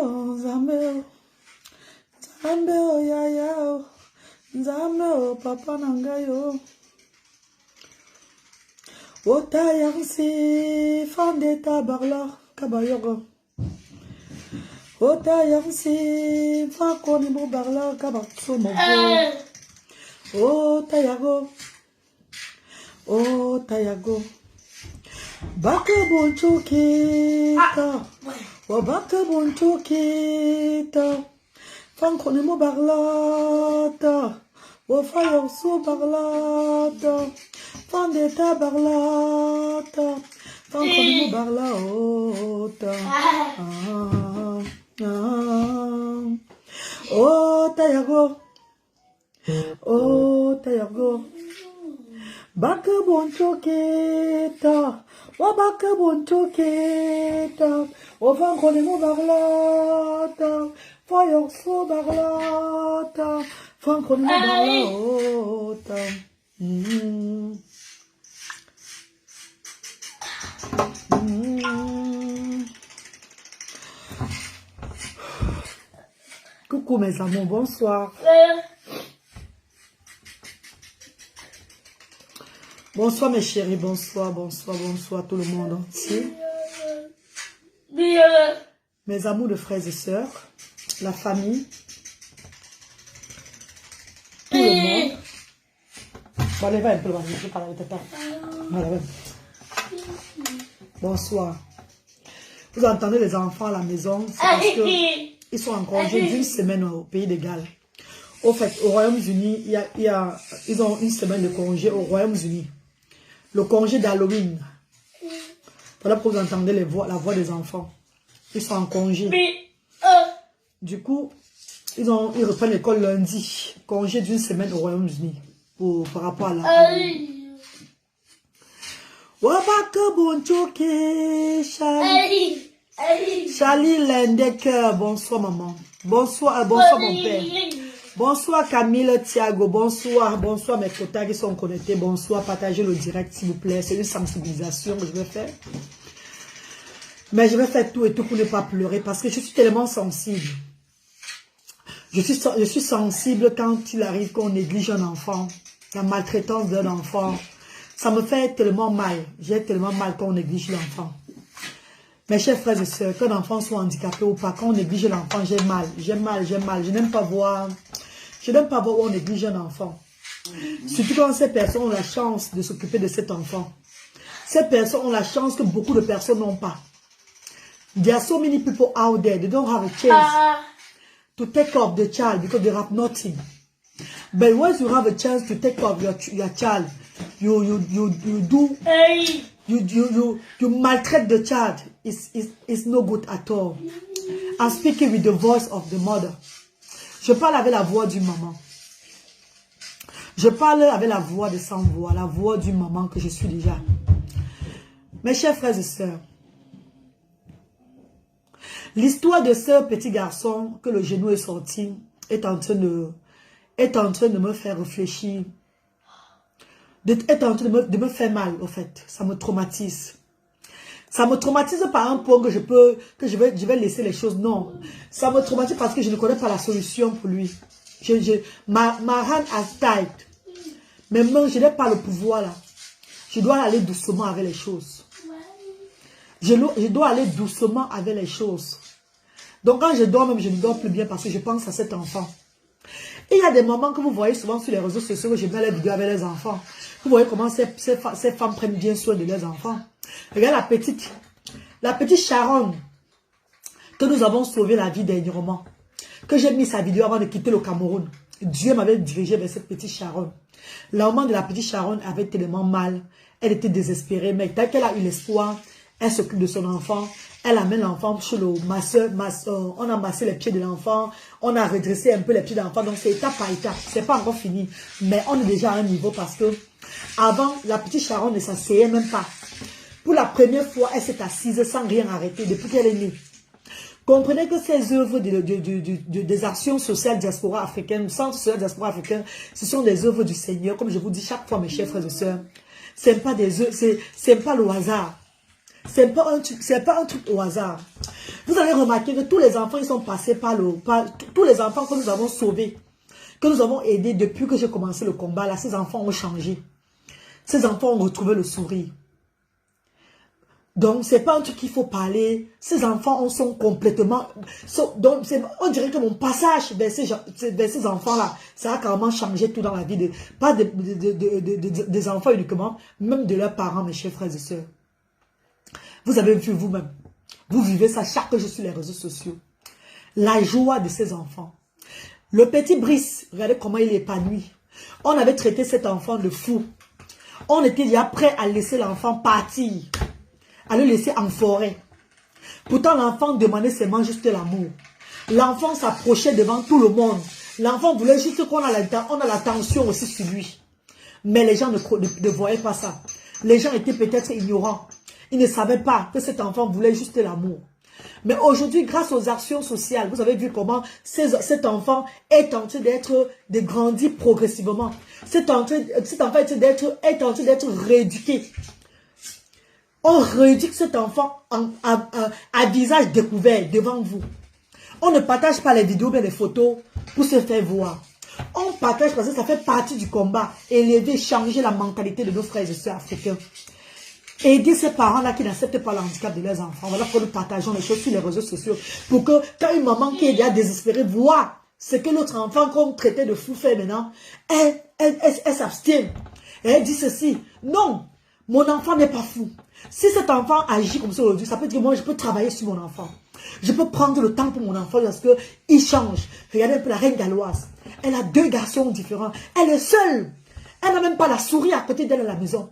oh, Nzambe, Nzambe, oh, yaya, oh, Nzambe, oh, papa nangayo. Ota yansi, fande tabarla, kabayoro. Ota yansi, fakoni mo barla, kabatso mo go. Ota yago, ota yago. Baka boncho kita, wa baka boncho kita. Fakoni mo barla, wa fayo so barla. Fande tabarla, fakoni mo barla, ota. Ota yago. Oh, tayago. Baka boncho keta. Wa baka boncho keta. O van kone mo barlata. Fayok so barlata. Fan kone mo barlata. Coucou mes amours, bonsoir. Bonsoir mes chéris, bonsoir, bonsoir, bonsoir tout le monde entier. Mes amours de frères et sœurs, la famille, tout le monde. Bon, allez, va un peu, je vais parler avec ta voilà, bonsoir. Vous entendez les enfants à la maison, c'est parce qu'ils sont en congé d'une semaine au pays de Galles. Au fait, au Royaume-Uni, ils ont une semaine de congé au Royaume-Uni. Le congé d'Halloween. Voilà pourquoi vous entendez la voix des enfants. Ils sont en congé. Du coup, ils reprennent l'école lundi. Congé d'une semaine au Royaume-Uni. Par rapport à la Halloween. Wabaka bonchoke, Charlie. Charlie Lendecker, bonsoir maman. Bonsoir, bonsoir mon père. Bonsoir Camille, Thiago, bonsoir, bonsoir mes quotas qui sont connectés, bonsoir, partagez le direct s'il vous plaît, c'est une sensibilisation que je vais faire. Mais je vais faire tout et tout pour ne pas pleurer parce que je suis tellement sensible. Je suis sensible quand il arrive qu'on néglige un enfant, la maltraitance d'un enfant. Ça me fait tellement mal, j'ai tellement mal quand on néglige l'enfant. Mes chers frères et sœurs, qu'un enfant soit handicapé ou pas, quand on néglige l'enfant, j'ai mal, j'ai mal, j'ai mal, je n'aime pas voir... Je n'aime pas voir où on néglige un enfant. Surtout quand ces personnes ont la chance de s'occuper de cet enfant. Ces personnes ont la chance que beaucoup de personnes n'ont pas. There are so many people out there, they don't have a chance to take care of the child because they have nothing. But once you have a chance to take care of your child, you maltreat the child. It's no good at all. I'm speaking with the voice of the mother. Je parle avec la voix du maman. Je parle avec la voix de sans voix, la voix du maman que je suis déjà. Mes chers frères et sœurs, l'histoire de ce petit garçon que le genou est sorti est en train de me faire réfléchir. Est en train de me faire mal, au fait. Ça me traumatise. Ça me traumatise par un point que je vais laisser les choses. Non. Ça me traumatise parce que je ne connais pas la solution pour lui. Ma hand has tied. Mais moi, je n'ai pas le pouvoir là. Je dois aller doucement avec les choses. Je dois aller doucement avec les choses. Donc quand je dors même, je ne dors plus bien parce que je pense à cet enfant. Et il y a des moments que vous voyez souvent sur les réseaux sociaux que je mets les vidéos avec les enfants. Vous voyez comment ces femmes prennent bien soin de leurs enfants. Regarde la petite Sharon que nous avons sauvé la vie dernièrement. Que j'ai mis sa vidéo avant de quitter le Cameroun. Dieu m'avait dirigé vers cette petite Sharon. La maman de la petite Sharon avait tellement mal. Elle était désespérée. Mais dès qu'elle a eu l'espoir, elle s'occupe de son enfant. Elle amène l'enfant chez le masseur. On a massé les pieds de l'enfant. On a redressé un peu les pieds de l'enfant. Donc c'est étape par étape. C'est pas encore fini. Mais on est déjà à un niveau parce que avant, la petite Sharon ne s'asseyait même pas. Pour la première fois, elle s'est assise sans rien arrêter depuis qu'elle est née. Comprenez que ces œuvres des actions sociales diaspora africaines, centre social diaspora africain, ce sont des œuvres du Seigneur. Comme je vous dis chaque fois, mes chers frères et sœurs, c'est pas des œuvres, c'est pas le hasard. C'est pas un truc au hasard. Vous avez remarqué que tous les enfants, ils sont passés tous les enfants que nous avons sauvés, que nous avons aidés depuis que j'ai commencé le combat, là, ces enfants ont changé. Ces enfants ont retrouvé le sourire. Donc, c'est pas un truc qu'il faut parler. Ces enfants sont complètement... donc, on dirait que mon passage vers ces enfants-là, ça a carrément changé tout dans la vie. Pas des enfants uniquement, même de leurs parents, mes chers frères et sœurs. Vous avez vu vous-même. Vous vivez ça chaque jour sur les réseaux sociaux. La joie de ces enfants. Le petit Brice, regardez comment il est épanoui. On avait traité cet enfant de fou. On était déjà prêt à laisser l'enfant partir. À le laisser en forêt. Pourtant, l'enfant demandait seulement juste l'amour. L'enfant s'approchait devant tout le monde. L'enfant voulait juste qu'on a l'attention aussi sur lui. Mais les gens ne voyaient pas ça. Les gens étaient peut-être ignorants. Ils ne savaient pas que cet enfant voulait juste l'amour. Mais aujourd'hui, grâce aux actions sociales, vous avez vu comment cet enfant est en train de grandir progressivement. Cet enfant est en train d'être rééduqué. On rééduque cet enfant à visage découvert devant vous. On ne partage pas les vidéos mais les photos pour se faire voir. On partage parce que ça fait partie du combat. Élever, changer la mentalité de nos frères et sœurs africains. Aider ces parents-là qui n'acceptent pas le handicap de leurs enfants. Voilà pourquoi nous partageons les choses sur les réseaux sociaux. Pour que quand une maman qui est déjà désespérée voit ce que l'autre enfant qu'on traitait de fou fait maintenant, elle s'abstient. Et elle dit ceci. Non, mon enfant n'est pas fou. Si cet enfant agit comme ça aujourd'hui, ça peut dire que moi je peux travailler sur mon enfant. Je peux prendre le temps pour mon enfant parce qu'il change. Regardez un peu la reine galloise. Elle a 2 garçons différents. Elle est seule. Elle n'a même pas la souris à côté d'elle à la maison.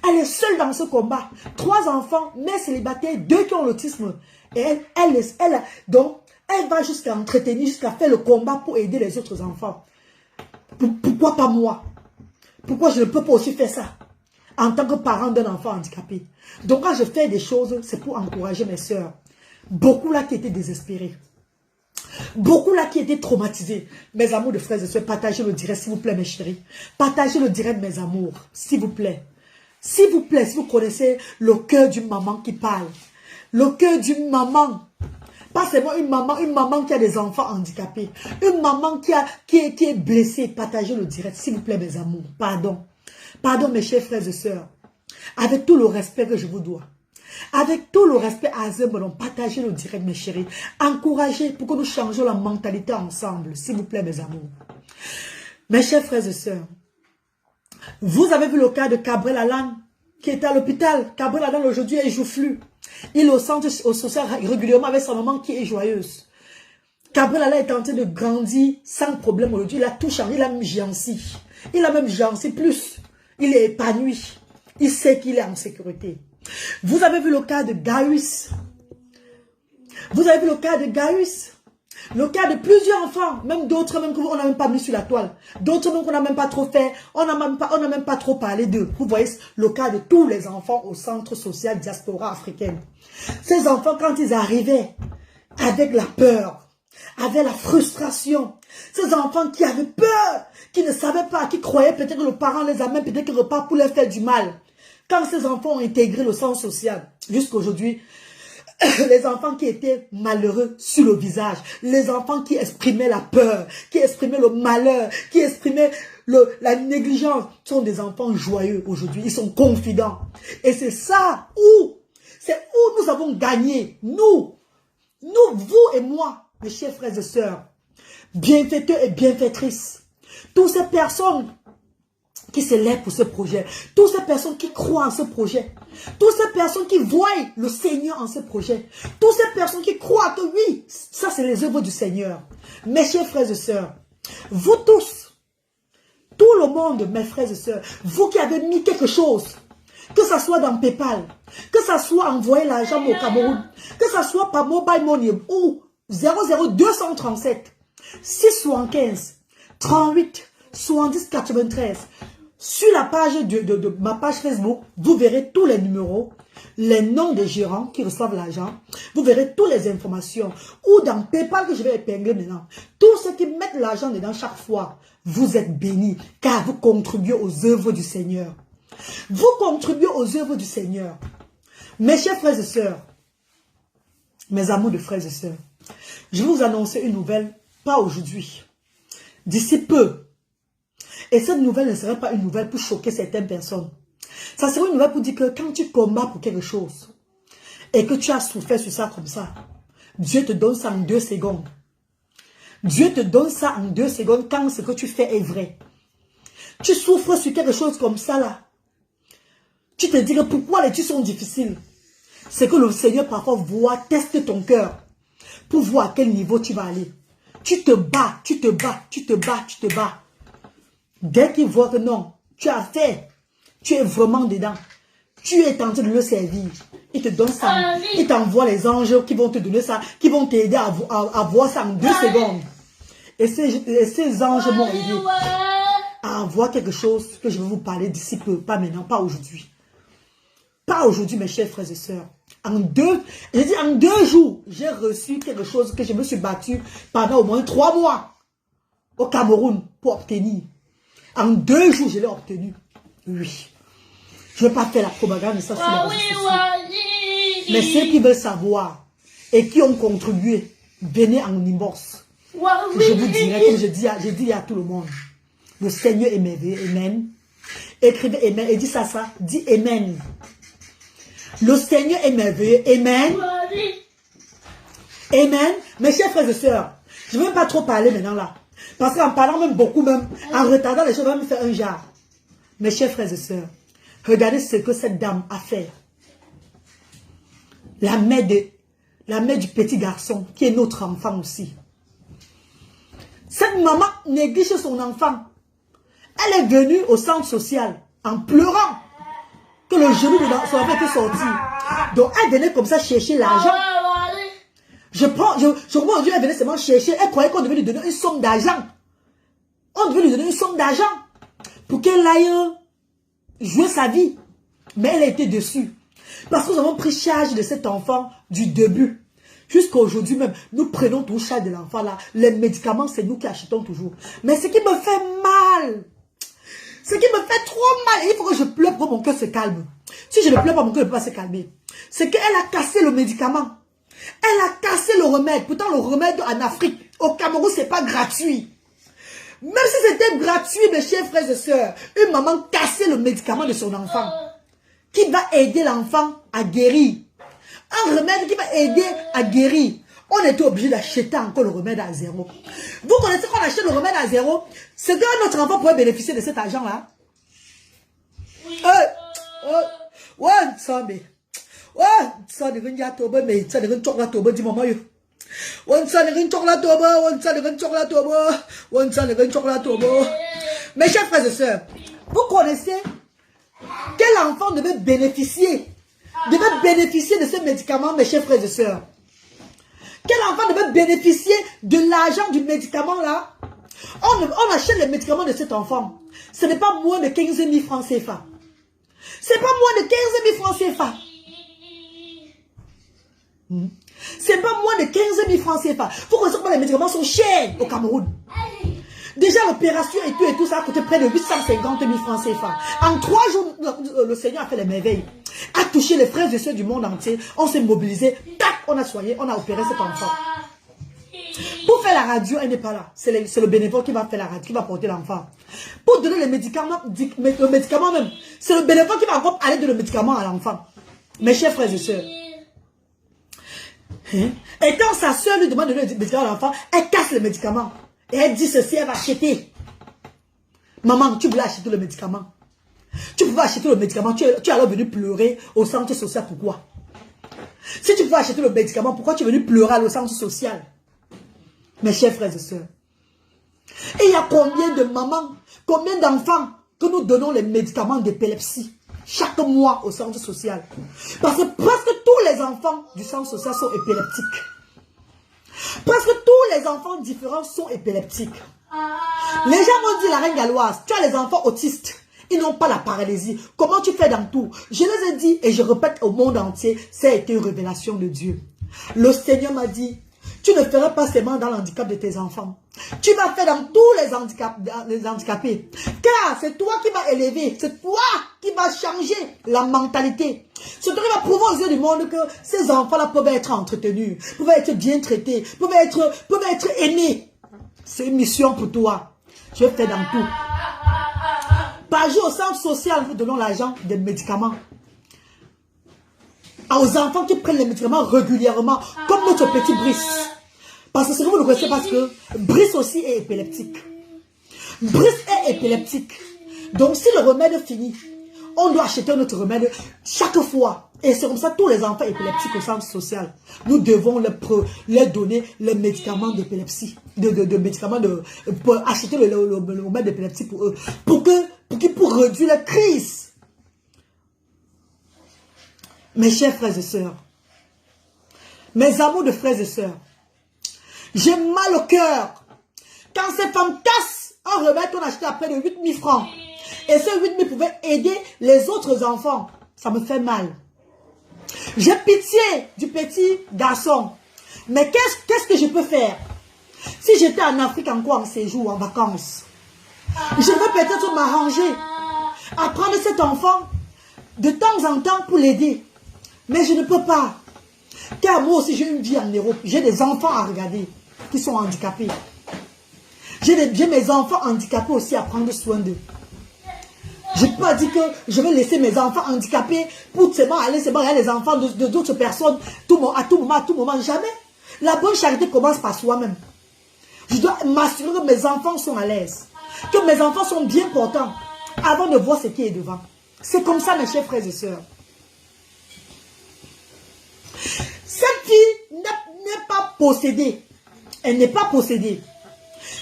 Elle est seule dans ce combat. 3 enfants, mère célibataire, 2 qui ont l'autisme. Et donc, elle va jusqu'à entretenir, jusqu'à faire le combat pour aider les autres enfants. Pourquoi pas moi? Pourquoi je ne peux pas aussi faire ça? En tant que parent d'un enfant handicapé. Donc quand je fais des choses, c'est pour encourager mes soeurs. Beaucoup là qui étaient désespérés. Beaucoup là qui étaient traumatisés. Mes amours de frères et sœurs, partagez le direct s'il vous plaît mes chéris. Partagez le direct mes amours, s'il vous plaît. S'il vous plaît, si vous connaissez le cœur d'une maman qui parle. Le cœur d'une maman. Pas seulement une maman qui a des enfants handicapés. Une maman qui est blessée. Partagez le direct s'il vous plaît mes amours. Pardon. Pardon mes chers frères et sœurs, avec tout le respect que je vous dois, avec tout le respect à Azembolon, partagez le direct mes chéris, encouragez pour que nous changions la mentalité ensemble, s'il vous plaît mes amours. Mes chers frères et sœurs, vous avez vu le cas de Cabrel Alan qui est à l'hôpital. Cabrel Alan aujourd'hui est joufflu. Il est au centre social régulièrement avec sa maman qui est joyeuse. Cabrel Alan est en train de grandir sans problème aujourd'hui, il a tout changé, il a même Giancy. Il a même Giancy plus. Il est épanoui. Il sait qu'il est en sécurité. Vous avez vu le cas de Gaius. Vous avez vu le cas de Gaius. Le cas de plusieurs enfants. Même d'autres même qu'on n'a même pas mis sur la toile. D'autres même qu'on n'a même pas trop fait. On n'a même pas trop parlé d'eux. Vous voyez le cas de tous les enfants au centre social diaspora africaine. Ces enfants quand ils arrivaient avec la peur, avec la frustration. Ces enfants qui avaient peur, qui ne savaient pas, qui croyaient peut-être que le parent les amène peut-être quelque part pour leur faire du mal. Quand ces enfants ont intégré le centre social, jusqu'à aujourd'hui, les enfants qui étaient malheureux sur le visage, les enfants qui exprimaient la peur, qui exprimaient le malheur, qui exprimaient la négligence, sont des enfants joyeux aujourd'hui. Ils sont confidents. Et c'est ça où nous avons gagné. Nous, vous et moi, mes chers frères et sœurs, bienfaiteurs et bienfaitrices. Toutes ces personnes qui se lèvent pour ce projet. Toutes ces personnes qui croient en ce projet. Toutes ces personnes qui voient le Seigneur en ce projet. Toutes ces personnes qui croient que oui, ça c'est les œuvres du Seigneur. Mes chers frères et sœurs, vous tous, tout le monde, mes frères et sœurs, vous qui avez mis quelque chose, que ça soit dans PayPal, que ça soit envoyer l'argent au Cameroun, que ça soit par Mobile Money ou 00237 675 38 70 93. Sur la page de ma page Facebook, vous verrez tous les numéros, les noms des gérants qui reçoivent l'argent. Vous verrez toutes les informations. Ou dans PayPal que je vais épingler maintenant. Tous ceux qui mettent l'argent dedans chaque fois, vous êtes bénis car vous contribuez aux œuvres du Seigneur. Vous contribuez aux œuvres du Seigneur. Mes chers frères et sœurs, Mes amours de frères et sœurs, je vais vous annoncer une nouvelle, pas aujourd'hui, d'ici peu. Et cette nouvelle ne serait pas une nouvelle pour choquer certaines personnes. Ça serait une nouvelle pour dire que quand tu combats pour quelque chose, et que tu as souffert sur ça comme ça, Dieu te donne ça en 2 secondes. Dieu te donne ça en 2 secondes quand ce que tu fais est vrai. Tu souffres sur quelque chose comme ça là. Tu te dis que pourquoi les études sont difficiles. C'est que le Seigneur parfois voit, teste ton cœur pour voir à quel niveau tu vas aller. Tu te bats, tu te bats, tu te bats, tu te bats. Dès qu'il voit que non, tu as fait, tu es vraiment dedans, tu es tenté de le servir, il te donne ça, il t'envoie les anges qui vont te donner ça, qui vont t'aider à voir ça en 2 secondes. Et ces anges m'ont aidé à avoir quelque chose que je vais vous parler d'ici peu, pas maintenant, pas aujourd'hui. Pas aujourd'hui, mes chers frères et sœurs. En 2 jours, j'ai reçu quelque chose que je me suis battu pendant au moins 3 mois au Cameroun pour obtenir. En 2 jours, je l'ai obtenu. Oui. Je ne vais pas faire la propagande de ça sur les réseaux sociaux. Mais ceux qui veulent savoir et qui ont contribué, venez en inbox. Je vous dirai, comme je dis à tout le monde, le Seigneur est merveilleux. Amen. Écrivez Amen et dis ça, dis Amen. Le Seigneur est merveilleux. Amen. Amen. Mes chers frères et sœurs, je ne vais pas trop parler maintenant là. Parce qu'en parlant même beaucoup, même en retardant les choses, on va me faire un genre. Mes chers frères et sœurs, regardez ce que cette dame a fait. La mère du petit garçon, qui est notre enfant aussi. Cette maman néglige son enfant. Elle est venue au centre social en pleurant que le genou de son enfant était sorti. Donc elle venait comme ça chercher l'argent. Je crois aujourd'hui, elle venait seulement chercher. Elle croyait qu'on devait lui donner une somme d'argent. On devait lui donner une somme d'argent pour qu'elle aille jouer sa vie. Mais elle a été déçue. Parce que nous avons pris charge de cet enfant du début. Jusqu'à aujourd'hui même, nous prenons tout charge de l'enfant là. Les médicaments, c'est nous qui achetons toujours. Mais ce qui me fait mal, ce qui me fait trop mal, il faut que je pleure pour que mon cœur se calme. Si je ne pleure pas, mon cœur ne peut pas se calmer. C'est qu'elle a cassé le médicament. Elle a cassé le remède. Pourtant, le remède en Afrique, au Cameroun, ce n'est pas gratuit. Même si c'était gratuit, mes chers frères et sœurs, une maman cassait le médicament de son enfant. Qui va aider l'enfant à guérir. Un remède qui va aider à guérir. On était obligé d'acheter encore le remède à 0. Vous connaissez qu'on achète le remède à 0? C'est que notre enfant pourrait bénéficier de cet argent-là. Ouais, ça, mais. Ouais, ça, mes chers frères et sœurs, vous connaissez quel enfant devait bénéficier de ce médicament, mes chers frères et sœurs? Quel enfant devait bénéficier de l'argent du médicament là? On achète les médicaments de cet enfant. Ce n'est pas moins de 15 000 francs CFA. C'est pas moins de 15 000 francs CFA. C'est pas moins de 15 000 francs CFA. Vous connaissez que les médicaments sont chers au Cameroun. Déjà l'opération et tout ça a coûté près de 850 000 francs CFA. En 3 jours, le Seigneur a fait les merveilles. A touché les frères et sœurs du monde entier. On s'est mobilisé. Tac, on a soigné, on a opéré cet enfant. Pour faire la radio, elle n'est pas là. C'est le bénévole qui va faire la radio, qui va porter l'enfant. Pour donner les médicaments, le médicament même, c'est le bénévole qui va encore aller donner le médicament à l'enfant. Mes chers frères et sœurs. Et quand sa soeur lui demande de donner le médicament à l'enfant, elle casse le médicament. Et elle dit ceci, elle va acheter. Maman, tu voulais acheter le médicament. Tu pouvais acheter le médicament. Tu es alors venu pleurer au centre social. Pourquoi? Si tu pouvais acheter le médicament, pourquoi tu es venu pleurer au centre social? Mes chers frères et sœurs. Et il y a combien de mamans, combien d'enfants que nous donnons les médicaments d'épilepsie chaque mois au centre social? Parce que presque tous les enfants du centre social sont épileptiques. Presque tous les enfants différents sont épileptiques. Les gens m'ont dit, la reine galloise, tu as les enfants autistes. Ils n'ont pas la paralysie. Comment tu fais dans tout? Je les ai dit et je répète au monde entier, ça a été une révélation de Dieu. Le Seigneur m'a dit, tu ne feras pas seulement dans l'handicap de tes enfants. Tu vas faire dans tous les handicapés. Car c'est toi qui vas élever, c'est toi qui vas changer la mentalité. C'est toi qui vas prouver aux yeux du monde que ces enfants-là peuvent être entretenus, peuvent être bien traités, peuvent être aimés. C'est une mission pour toi. Je fais dans tout. Par jour, au centre social, nous donnons l'argent des médicaments. Aux enfants qui prennent les médicaments régulièrement, comme notre petit Brice. Parce que c'est que vous le connaissez, parce que Brice aussi est épileptique. Brice est épileptique. Donc si le remède finit, on doit acheter notre remède chaque fois. Et c'est comme ça tous les enfants épileptiques au centre social. Nous devons leur donner les médicaments d'épilepsie. Pour acheter le remède d'épilepsie pour eux. Pour réduire la crise. Mes chers frères et sœurs. Mes amours de frères et sœurs. J'ai mal au cœur. Quand ces femmes cassent un remède qu'on a acheté à peine de 8 000 francs. Et ces 8 000 pouvaient aider les autres enfants. Ça me fait mal. J'ai pitié du petit garçon. Mais qu'est-ce que je peux faire? Si j'étais en Afrique encore en séjour, en vacances, je vais peut-être m'arranger à prendre cet enfant de temps en temps pour l'aider. Mais je ne peux pas. Car moi aussi j'ai une vie en Europe. J'ai des enfants à regarder qui sont handicapés. J'ai mes enfants handicapés aussi à prendre soin d'eux. Je ne peux pas dire que je vais laisser mes enfants handicapés pour seulement aller les enfants d'autres personnes à tout moment, jamais. La bonne charité commence par soi-même. Je dois m'assurer que mes enfants sont à l'aise, que mes enfants sont bien portants avant de voir ce qui est devant. C'est comme ça, mes chers frères et sœurs. Cette fille n'est pas possédée. Elle n'est pas possédée.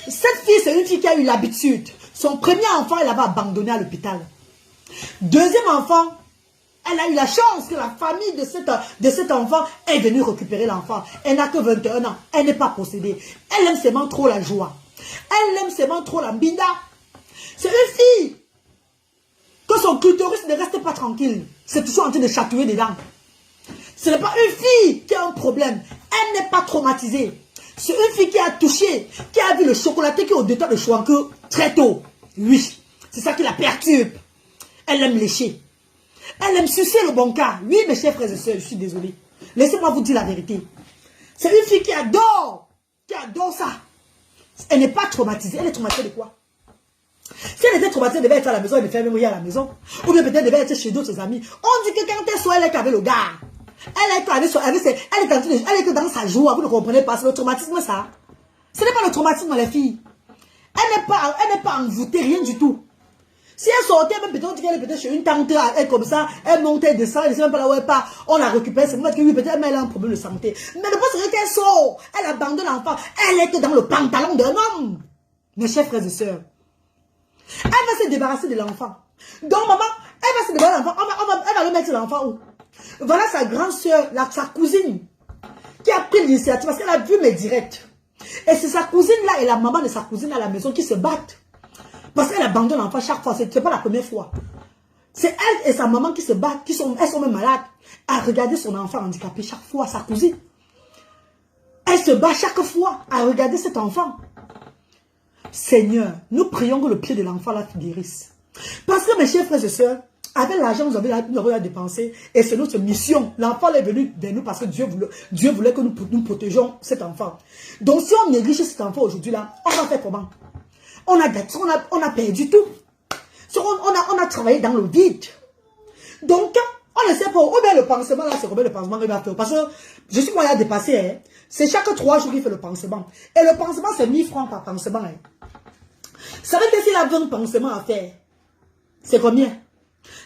Cette fille, c'est une fille qui a eu l'habitude. Son premier enfant, elle l'avait abandonné à l'hôpital. Deuxième enfant, elle a eu la chance que la famille de cet enfant est venue récupérer l'enfant. Elle n'a que 21 ans. Elle n'est pas possédée. Elle aime seulement trop la joie. Elle aime seulement trop la binda. C'est une fille que son clitoris ne reste pas tranquille. C'est toujours en train de chatouiller dedans. Ce n'est pas une fille qui a un problème. Elle n'est pas traumatisée. C'est une fille qui a touché, qui a vu le chocolaté qui est au-dedans de Chouankou très tôt. Oui, c'est ça qui la perturbe. Elle aime lécher. Elle aime sucer le bon cas. Oui, mes chers frères et sœurs, je suis désolée. Laissez-moi vous dire la vérité. C'est une fille qui adore ça. Elle n'est pas traumatisée. Elle est traumatisée de quoi? Si elle était traumatisée, elle devait être à la maison, elle devait faire même à la maison. Ou bien peut-être elle devait être chez d'autres amis. On dit que quand elle soit, elle est avec le gars. Elle est dans sa joie, vous ne comprenez pas, c'est le traumatisme ça. Ce n'est pas le traumatisme les filles. Elle n'est pas envoûtée, rien du tout. Si elle sortait, même peut-être qu'elle est peut-être chez une tante, elle comme ça, elle monte, elle descend, elle ne sait même pas là où elle part, on la récupère, c'est peut-être que oui, peut-être elle a un problème de santé. Mais le point c'est qu'elle sort, elle abandonne l'enfant, elle est dans le pantalon d'un homme. Mes chers frères et sœurs, elle va se débarrasser de l'enfant. Donc maman, elle va se débarrasser de l'enfant, elle va le mettre l'enfant où? Voilà sa grande soeur, sa cousine, qui a pris l'initiative parce qu'elle a vu mes directs. Et c'est sa cousine là et la maman de sa cousine à la maison qui se battent. Parce qu'elle abandonne l'enfant chaque fois, c'est pas la première fois. C'est elle et sa maman qui se battent, elles sont même malades, à regarder son enfant handicapé chaque fois, sa cousine. Elle se bat chaque fois à regarder cet enfant. Seigneur, nous prions que le pied de l'enfant la guérisse. Parce que mes chers frères et sœurs, avec l'argent, nous avons à dépenser. Et c'est notre mission. L'enfant est venu vers nous parce que Dieu voulait que nous protégeons cet enfant. Donc si on néglige cet enfant aujourd'hui là, on va faire comment? On a perdu tout. On a travaillé dans le vide. Donc, on ne sait pas. Ou bien le pansement là, c'est combien le pansement qu'il va faire? Parce que je suis moyen à dépasser. Hein. C'est chaque 3 jours qu'il fait le pansement. Et le pansement, c'est 1000 francs par pansement. Hein. Ça veut dire s'il a 20 pansements à faire, c'est combien?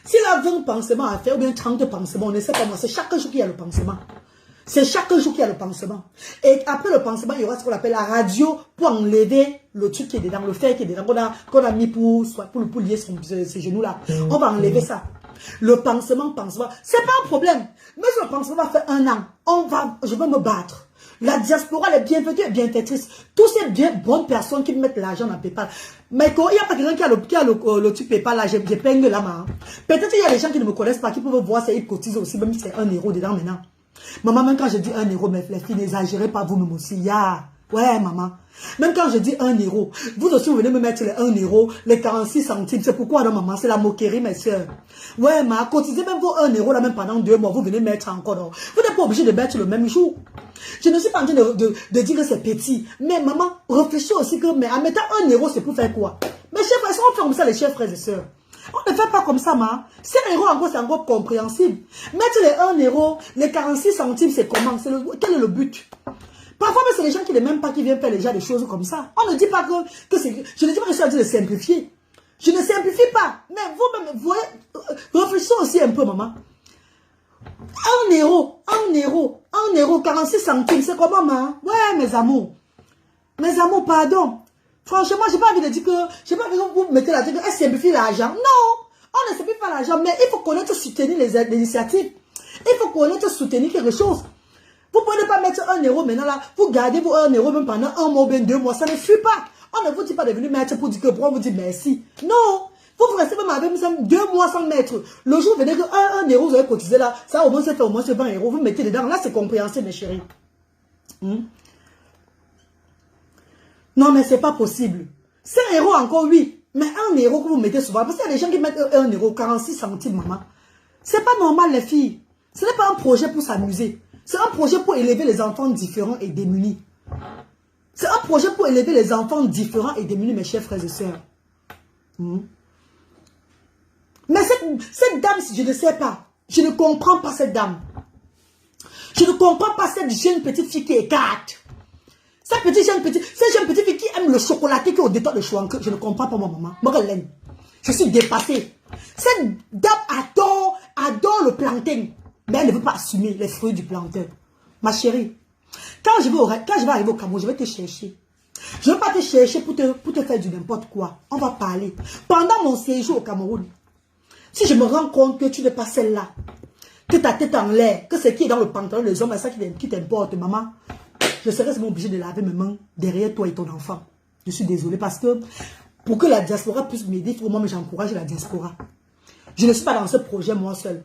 S'il a 20 pansements à faire, ou bien 30 pansements, on ne sait pas moi, c'est chaque jour qu'il y a le pansement. C'est chaque jour qu'il y a le pansement. Et après le pansement, il y aura ce qu'on appelle la radio pour enlever le truc qui est dedans, le fer qui est dedans, qu'on a mis pour lier ses genoux là. On va enlever ça. Le pansement, c'est pas un problème. Mais si le pansement va faire 1 an, je vais me battre. La diaspora, elle est bienvenue et bienfaitrice. Tous ces bonnes personnes qui mettent l'argent dans PayPal. Mais il n'y a pas quelqu'un qui a le truc PayPal là, j'épingle là, maman. Peut-être qu'il y a des gens qui ne me connaissent pas, qui peuvent voir ça, ils cotisent aussi, même si c'est 1 euro dedans maintenant. Maman, même quand je dis 1 euro, mes filles, n'exagérez pas vous-même aussi. Ouais, maman. Même quand je dis 1 euro, vous aussi, vous venez me mettre les 1 euro, les 46 centimes. C'est pourquoi, non, maman, c'est la moquerie, mes soeurs. Ouais, ma, cotisez même vos 1 euro, là, même pendant 2 mois, vous venez mettre encore. Non. Vous n'êtes pas obligé de mettre le même jour. Je ne suis pas en train de dire que c'est petit. Mais, maman, réfléchis aussi que, mais en mettant 1 euro, c'est pour faire quoi? Mes chers frères, on fait comme ça, les chers frères et sœurs. On ne fait pas comme ça, ma. 5 euros, encore, c'est encore compréhensible. Mettre les 1 euro, les 46 centimes, c'est comment? Quel est le but? Parfois, c'est les gens qui ne même pas qui viennent faire déjà des choses comme ça. On ne dit pas que c'est... Je ne dis pas que je suis en train de simplifier. Je ne simplifie pas. Mais vous-même, vous voyez, réfléchissez aussi un peu, maman. 1 euro, 1 euro, 46 centimes, c'est comment, maman? Ouais, mes amours. Mes amours, pardon. Franchement, j'ai pas envie de dire que... J'ai pas envie que vous mettez la tête, elle simplifie l'argent. Non, on ne simplifie pas l'argent, mais il faut connaître soutenir les initiatives. Il faut connaître soutenir quelque chose. Vous ne pouvez pas mettre 1 euro maintenant là, vous gardez vos 1 euro même pendant 1 mois ou bien 2 mois, ça ne suit pas. On ne vous dit pas de venir mettre pour dire que pour vous dire merci. Non, vous restez même avec 2 mois sans mettre. Le jour où vous venez que 1 euro, vous avez cotisé là, ça au moins c'est fait au moins 20 euros, vous mettez dedans. Là c'est compréhensible mes chéris. Non mais c'est pas possible. 5 euros encore oui, mais 1 euro que vous mettez souvent, parce qu'il y a des gens qui mettent 1 euro, 46 centimes maman. C'est pas normal les filles. Ce n'est pas un projet pour s'amuser. C'est un projet pour élever les enfants différents et démunis. C'est un projet pour élever les enfants différents et démunis, mes chers frères et sœurs. Mais cette dame, je ne sais pas. Je ne comprends pas cette dame. Je ne comprends pas cette jeune petite fille qui écarte. Cette jeune petite fille qui aime le chocolaté qui est au détour de Chouanque. Je ne comprends pas, ma maman. Morelaine. Je suis dépassée. Cette dame adore le plantain. Mais elle ne veut pas assumer les fruits du plantain. Ma chérie, quand je vais arriver au Cameroun, je vais te chercher. Je ne vais pas te chercher pour te faire du n'importe quoi. On va parler. Pendant mon séjour au Cameroun, si je me rends compte que tu n'es pas celle-là, que ta tête en l'air, que ce qui est dans le pantalon des hommes, c'est ça qui t'importe, maman, je serais obligée de laver mes mains derrière toi et ton enfant. Je suis désolée parce que pour que la diaspora puisse m'aider, il faut moi j'encourage la diaspora. Je ne suis pas dans ce projet moi seule.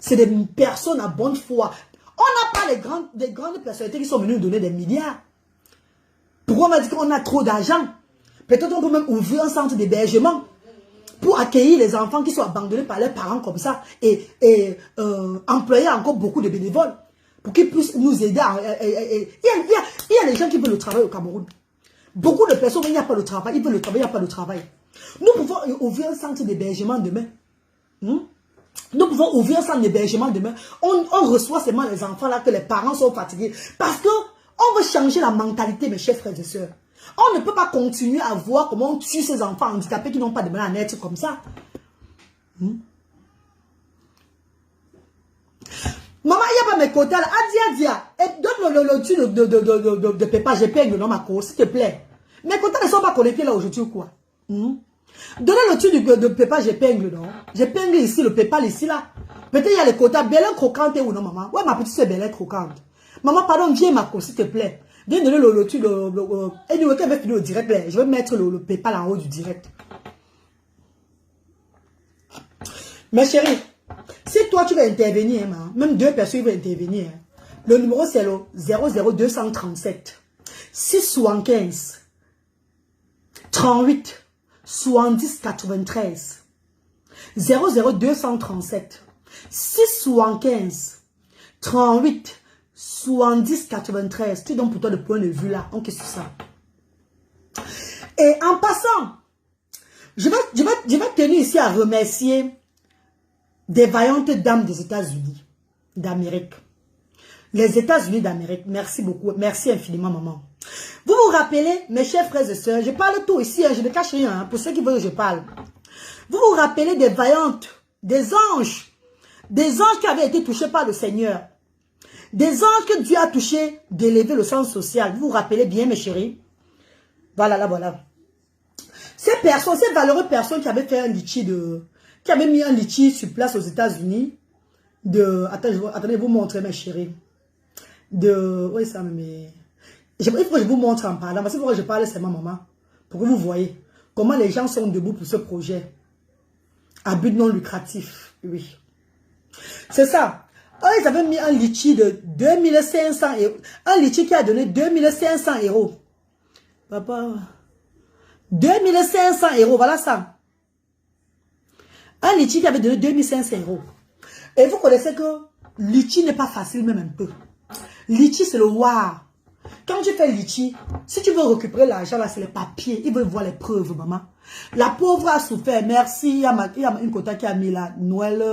C'est des personnes à bonne foi. On n'a pas des grandes personnalités qui sont venues nous donner des milliards. Pourquoi on m'a dit qu'on a trop d'argent? Peut-être on peut même ouvrir un centre d'hébergement pour accueillir les enfants qui sont abandonnés par leurs parents comme ça et employer encore beaucoup de bénévoles pour qu'ils puissent nous aider. Il y a des gens qui veulent le travail au Cameroun. Beaucoup de personnes, il n'y a pas de travail, ils veulent le travail, il n'y a pas de travail. Nous pouvons ouvrir un centre d'hébergement demain. Nous pouvons ouvrir un centre d'hébergement demain. On reçoit seulement les enfants là que les parents sont fatigués. Parce que on veut changer la mentalité, mes chers frères et sœurs. On ne peut pas continuer à voir comment on tue ces enfants handicapés qui n'ont pas de mal à naître comme ça. Maman, il n'y a pas mes quotas là. Adia. Donne le truc de Pépa, j'épingle dans ma cour, s'il te plaît. Mes quotas ne sont pas connectés là aujourd'hui ou quoi? Donnez le truc de Pépa, j'épingle, non? J'épingle ici, le Pépal ici, là. Peut-être il y a les quotas. Belle croquante ou non, maman? Ouais, ma petite soeur Belle croquante. Maman, pardon, viens ma cour, s'il te plaît. Viens donner le truc, anyway, quand elle va finir au direct, là, je vais mettre le Pépal en haut du direct. Mes chéris, si toi tu veux intervenir, même 2 personnes vont intervenir. Le numéro c'est le 00237 675 38 70 93 00237 675 38 70 93. Tu donnes pour toi le point de vue là. On qu'est-ce que c'est ça? Et en passant, je vais tenir ici à remercier des vaillantes dames des États-Unis d'Amérique. Les États-Unis d'Amérique, merci beaucoup. Merci infiniment, maman. Vous vous rappelez, mes chers frères et sœurs, je parle tout ici, je ne cache rien, pour ceux qui veulent que je parle. Vous vous rappelez des vaillantes, des anges qui avaient été touchés par le Seigneur. Des anges que Dieu a touchés d'élever le sens social. Vous vous rappelez bien, mes chéris? Voilà, là, voilà. Ces personnes, ces valeureuses personnes qui avaient fait un litchi qui avaient mis un litchi sur place aux États-Unis. Attendez, vous montrer, mes chéris. Oui, ça, mais... Il faut que je vous montre en parlant. Parce que je parle, c'est ma maman. Pour que vous voyez comment les gens sont debout pour ce projet. À but non lucratif. Oui. C'est ça. Ils avaient mis un litchi de 2500 euros. Un litchi qui a donné 2500 euros. Papa. 2500 €, voilà ça. Un litchi qui avait donné 2500 €. Et vous connaissez que litchi n'est pas facile même un peu. Litchi, c'est le war. Quand tu fais litchi, si tu veux récupérer l'argent, là, c'est les papiers. Ils veulent voir les preuves, maman. La pauvre a souffert. Merci. Il y a une quota qui a mis là. Noël.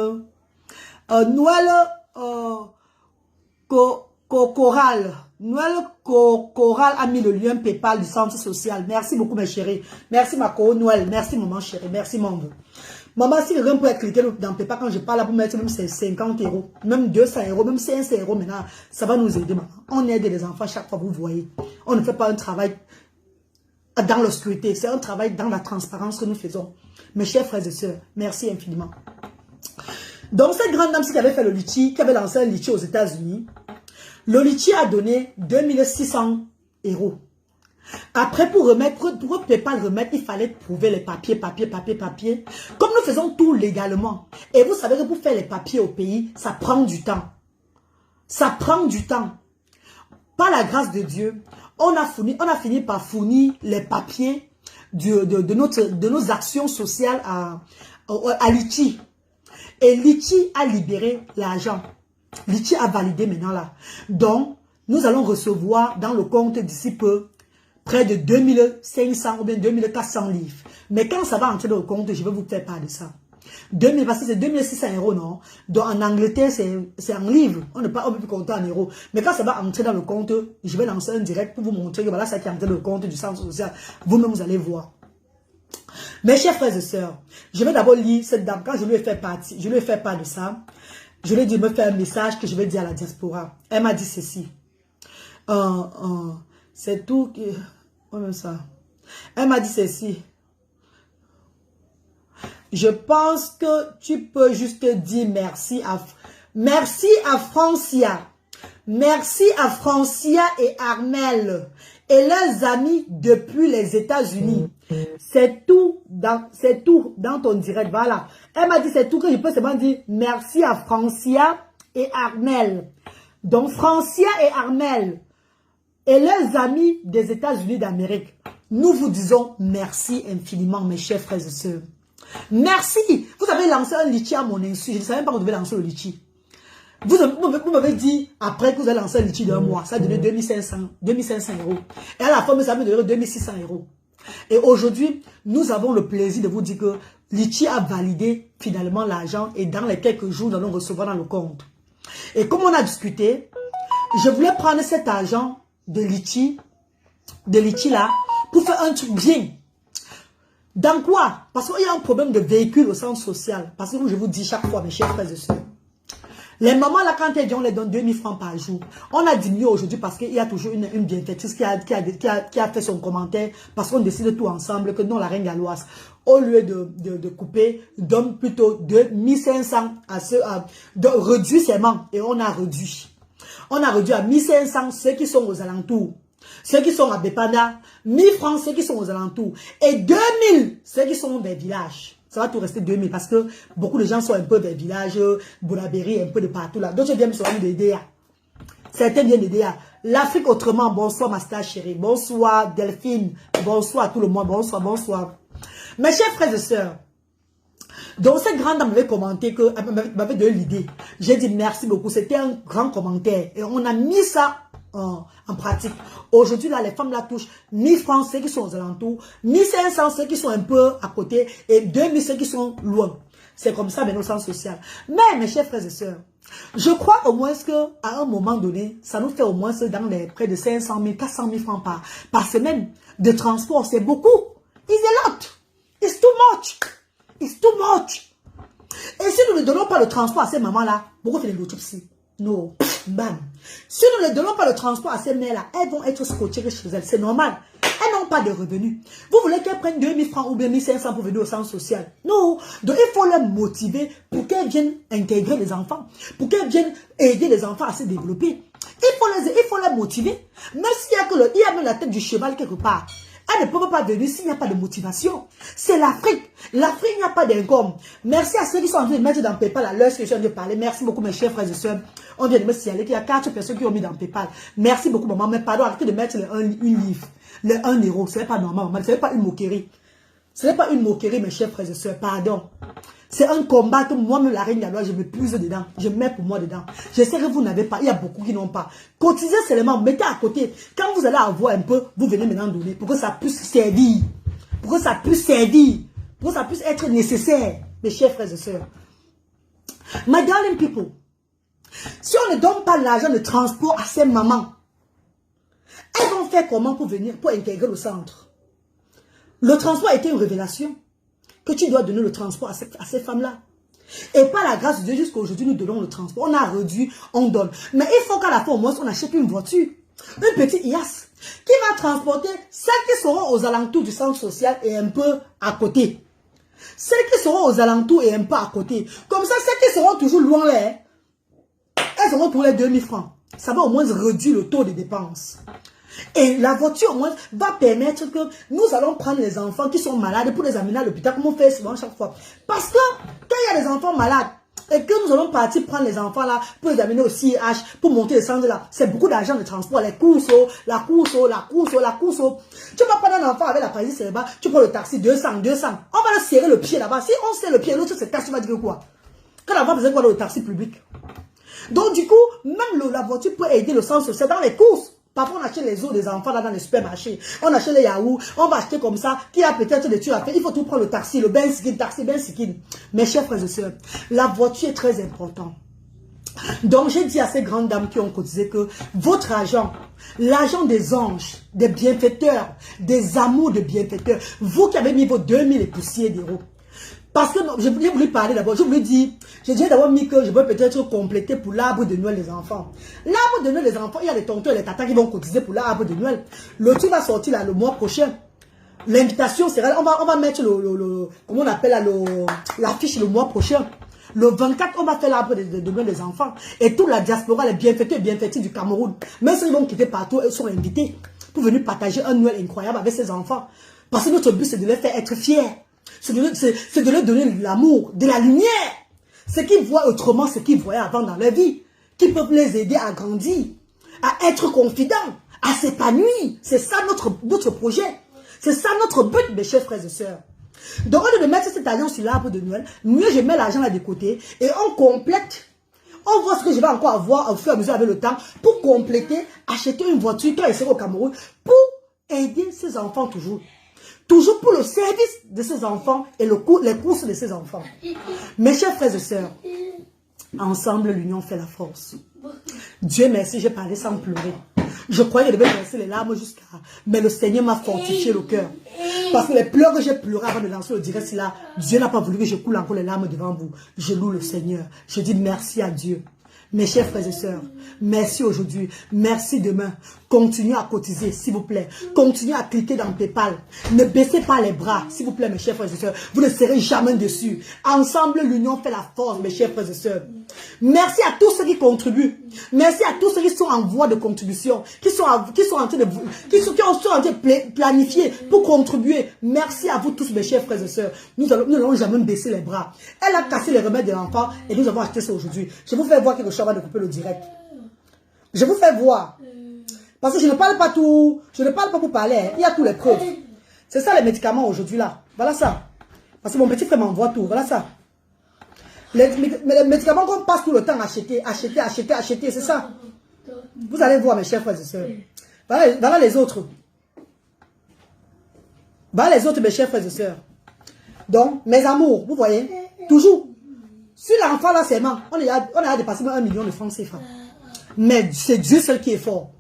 Coral. Noël Coral a mis le lien PayPal du centre social. Merci beaucoup, mes chéris. Merci, ma Noël. Merci, maman chérie. Merci, maman. Maman, si quelqu'un peut cliquer dans PayPal quand je parle, pour mettre même 50 €, même 200 €, même 500 € maintenant, ça va nous aider, maman. On aide les enfants chaque fois, vous voyez. On ne fait pas un travail dans l'obscurité. C'est un travail dans la transparence que nous faisons. Mes chers frères et sœurs, merci infiniment. Donc, cette grande dame qui avait fait le litchi, qui avait lancé un litchi aux États-Unis, le litchi a donné 2600 €. Après, pour PayPal remettre, il fallait prouver les papiers. Comme nous faisons tout légalement. Et vous savez que pour faire les papiers au pays, ça prend du temps. Ça prend du temps. Par la grâce de Dieu, on a fini par fournir les papiers de nos actions sociales à Litchi. Et Litchi a libéré l'argent. Litchi a validé maintenant là. Donc, nous allons recevoir dans le compte d'ici peu près de 2500 ou bien 2400 livres. Mais quand ça va entrer dans le compte, je vais vous faire part de ça. Parce que c'est 2600 €, non? Donc en Angleterre, c'est en livres. On ne peut plus compter en euros. Mais quand ça va entrer dans le compte, je vais lancer un direct pour vous montrer que voilà ça qui est entré dans le compte du centre social. Vous-même, vous allez voir. Mes chers frères et sœurs, je vais d'abord lire cette dame. Quand je lui ai fait part de ça, je lui ai dit de me faire un message que je vais dire à la diaspora. Elle m'a dit ceci. C'est tout qui... Comme ça. Elle m'a dit ceci. Je pense que tu peux juste dire merci à Francia. Merci à Francia et Armel et leurs amis depuis les États-Unis. C'est tout dans ton direct. Voilà. Elle m'a dit c'est tout que je peux seulement dire merci à Francia et Armel. Donc Francia et Armel et leurs amis des États-Unis d'Amérique. Nous vous disons merci infiniment, mes chers frères et sœurs. Merci. Vous avez lancé un litchi à mon insu. Je ne savais même pas que vous devez lancer le litchi. Vous m'avez dit, après que vous avez lancé un litchi d'un mois, ça a donné 2500 €. Et à la fin, ça m'a donné 2600 €. Et aujourd'hui, nous avons le plaisir de vous dire que litchi a validé finalement l'argent et dans les quelques jours, nous allons recevoir dans le compte. Et comme on a discuté, je voulais prendre cet argent de litchi là, pour faire un truc bien. Dans quoi? Parce qu'il y a un problème de véhicule au centre social. Parce que je vous dis chaque fois, mes chers frères et sœurs, les mamans là, quand elles disent on les donne 2000 francs par jour, on a diminué aujourd'hui parce qu'il y a toujours une bienfaitrice qui a fait son commentaire parce qu'on décide tout ensemble que non, la reine galloise, au lieu de couper, donne plutôt 2500 réduit seulement. Et on a réduit. On a réduit à 1500 ceux qui sont aux alentours. Ceux qui sont à Bepanda, 1000 francs ceux qui sont aux alentours. Et 2000 ceux qui sont vers villages. Ça va tout rester 2000 parce que beaucoup de gens sont un peu vers villages, Boulabéry, un peu de partout là. D'autres viennent sur l'idée. Certains viennent d'aider. L'Afrique autrement, bonsoir ma star chérie. Bonsoir Delphine. Bonsoir à tout le monde. Bonsoir, bonsoir. Mes chers frères et sœurs, donc cette grande dame m'avait commenté, m'avait donné l'idée. J'ai dit merci beaucoup. C'était un grand commentaire. Et on a mis ça en pratique. Aujourd'hui, là, les femmes la touchent 1000 francs ceux qui sont aux alentours, 1500 ceux qui sont un peu à côté et 2000 ceux qui sont loin. C'est comme ça, mais au sens social. Mais, mes chers frères et sœurs, je crois au moins qu'à un moment donné, ça nous fait au moins dans les près de 500 000, 400 000 francs par semaine de transport. C'est beaucoup. It's a lot. It's too much. It's too much. Et si nous ne donnons pas le transport à ces mamans-là, pourquoi faire l'autopsie? Non. Bam. Si nous ne donnons pas le transport à ces mères-là, elles vont être scotchées chez elles. C'est normal. Elles n'ont pas de revenus. Vous voulez qu'elles prennent 2000 francs ou bien 1500 pour venir au centre social? Non. Donc, il faut les motiver pour qu'elles viennent intégrer les enfants. Pour qu'elles viennent aider les enfants à se développer. Il faut les motiver. Même s'il y a même la tête du cheval quelque part. Elles ne peuvent pas venir s'il n'y a pas de motivation. C'est l'Afrique. L'Afrique n'y a pas d'income. Merci à ceux qui sont en train de mettre dans PayPal à l'heure que je viens de parler. Merci beaucoup mes chers frères et sœurs. On vient de me signaler qu'il y a 4 personnes qui ont mis dans PayPal. Merci beaucoup maman. Mais pardon, arrêtez de mettre une livre. Les 1 euro, ce n'est pas normal, ce n'est pas une moquerie. Ce n'est pas une moquerie, mes chers frères et sœurs, pardon. C'est un combat que moi-même, la reine de la loi, je me puise dedans. Je mets pour moi dedans. Je sais que vous n'avez pas, il y a beaucoup qui n'ont pas. Cotisez seulement, mettez à côté. Quand vous allez avoir un peu, vous venez maintenant donner pour que ça puisse servir. Pour que ça puisse servir. Pour que ça puisse être nécessaire, mes chers frères et sœurs. My darling people, si on ne donne pas l'argent de transport à ces mamans, elles vont faire comment pour venir, pour intégrer le centre? Le transport a été une révélation. Que tu dois donner le transport à ces femmes-là. Et par la grâce de Dieu, jusqu'à aujourd'hui, nous donnons le transport. On a réduit, on donne. Mais il faut qu'à la fin, au moins, on achète une voiture. Un petit IAS qui va transporter celles qui seront aux alentours du centre social et un peu à côté. Celles qui seront aux alentours et un peu à côté. Comme ça, celles qui seront toujours loin là, elles auront pour les 2000 francs. Ça va au moins réduire le taux de dépenses. Et la voiture, au moins, va permettre que nous allons prendre les enfants qui sont malades pour les amener à l'hôpital, comme on fait souvent chaque fois. Parce que quand il y a des enfants malades et que nous allons partir prendre les enfants là pour les amener au CIH, pour monter les centres là, c'est beaucoup d'argent de transport, les courses, la course. Tu vas prendre un enfant avec la paralysie cérébrale, tu prends le taxi, 200. On va le serrer le pied là-bas. Si on serre le pied, l'autre se casse, tu vas dire quoi? Quand l'enfant besoin quoi dans le taxi public. Donc du coup, même la voiture peut aider le centre social dans les courses. Parfois, on achète les os des enfants là dans les supermarchés. On achète les yaourts. On va acheter comme ça. Qui a peut-être des trucs à faire. Il faut tout prendre le taxi, le ben skin, taxi, ben skin. Mes chers frères et sœurs, la voiture est très importante. Donc, j'ai dit à ces grandes dames qui ont cotisé que votre argent, l'argent des anges, des bienfaiteurs, des amours de bienfaiteurs, vous qui avez mis vos 2000 et poussières d'euros, parce que j'ai voulu parler d'abord, je voulais dire, j'ai déjà d'abord mis que je peux peut-être compléter pour l'arbre de Noël des enfants. L'arbre de Noël des enfants, il y a les tontons et les tatas qui vont cotiser pour l'arbre de Noël. Le truc va sortir là le mois prochain. L'invitation sera, on va mettre comment on appelle là, l'affiche le mois prochain. Le 24, on va faire l'arbre de Noël des enfants. Et toute la diaspora, les bienfaiteurs et bienfaiteurs du Cameroun, même s'ils vont quitter partout, ils sont invités pour venir partager un Noël incroyable avec ces enfants. Parce que notre but, c'est de les faire être fiers. C'est de leur donner de l'amour, de la lumière. Ce qu'ils voient autrement, ce qu'ils voyaient avant dans leur vie. Qui peuvent les aider à grandir, à être confidents, à s'épanouir. C'est ça notre projet. C'est ça notre but, mes chers frères et sœurs. Donc, au lieu de mettre cet argent sur l'arbre de Noël, mieux je mets l'argent là de côté et on complète. On voit ce que je vais encore avoir au fur et à mesure avec le temps pour compléter, acheter une voiture quand elle sera au Cameroun pour aider ces enfants toujours. Toujours pour le service de ces enfants et les courses de ces enfants. Mes chers frères et sœurs, ensemble, l'union fait la force. Dieu merci, j'ai parlé sans pleurer. Je croyais que je devais verser les larmes jusqu'à... Mais le Seigneur m'a fortifié le cœur. Parce que les pleurs que j'ai pleuré avant de lancer le direct, là, Dieu n'a pas voulu que je coule encore les larmes devant vous. Je loue le Seigneur. Je dis merci à Dieu. Mes chers frères et sœurs, merci aujourd'hui, merci demain. Continuez à cotiser, s'il vous plaît. Continuez à cliquer dans PayPal. Ne baissez pas les bras, s'il vous plaît, mes chers frères et sœurs. Vous ne serez jamais déçus. Ensemble, l'union fait la force, mes chers frères et sœurs. Merci à tous ceux qui contribuent. Merci à tous ceux qui sont en voie de contribution, qui sont en train de planifier pour contribuer. Merci à vous tous, mes chers frères et sœurs. Nous n'allons jamais baisser les bras. Elle a cassé les remèdes de l'enfant et nous avons acheté ça aujourd'hui. Je vous fais voir quelque chose avant de couper le direct. Je vous fais voir. Parce que je ne parle pas tout. Je ne parle pas pour parler. Hein. Il y a tous les preuves. C'est ça les médicaments aujourd'hui là. Voilà ça. Parce que mon petit frère m'envoie tout. Voilà ça. Les médicaments qu'on passe tout le temps à acheter. C'est ça. Vous allez voir mes chers frères et sœurs. Voilà les autres. Voilà les autres mes chers frères et sœurs. Donc, mes amours, vous voyez. Toujours. Sur l'enfant là seulement, on a dépassé 1 million de francs CFA. Mais c'est Dieu seul qui est fort.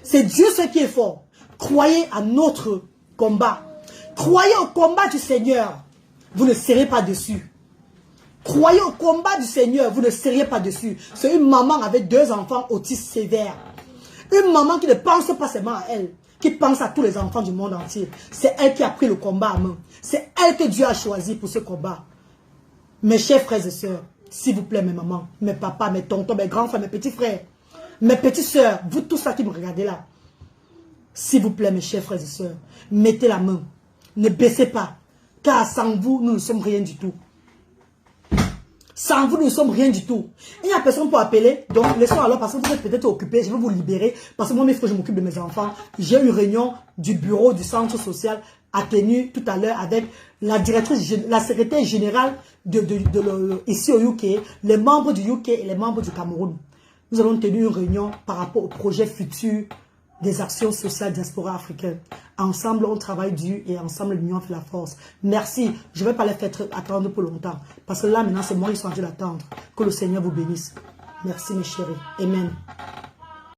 C'est Dieu seul qui est fort. Croyez à notre combat. Croyez au combat du Seigneur. Vous ne serez pas dessus. Croyez au combat du Seigneur. Vous ne seriez pas dessus. C'est une maman avec 2 enfants autistes sévères. Une maman qui ne pense pas seulement à elle. Qui pense à tous les enfants du monde entier. C'est elle qui a pris le combat en main. C'est elle que Dieu a choisi pour ce combat. Mes chers frères et sœurs, s'il vous plaît, mes mamans, mes papas, mes tontons, mes grands frères, mes petits frères, mes petites sœurs, vous tous ça qui me regardez là, s'il vous plaît, mes chers frères et sœurs, mettez la main, ne baissez pas, car sans vous, nous ne sommes rien du tout. Sans vous, nous ne sommes rien du tout. Il n'y a personne pour appeler. Donc, laissons alors, parce que vous êtes peut-être occupés. Je vais vous libérer. Parce que moi, il faut que je m'occupe de mes enfants. J'ai une réunion du bureau du centre social a tenu tout à l'heure avec la directrice, la secrétaire générale ici au UK, les membres du UK et les membres du Cameroun. Nous allons tenir une réunion par rapport au projet futur des actions sociales diaspora africaine. Ensemble, on travaille dur et ensemble, l'union fait la force. Merci. Je ne vais pas les faire attendre pour longtemps. Parce que là, maintenant, c'est moi qui suis en train d'attendre. Que le Seigneur vous bénisse. Merci, mes chéris. Amen.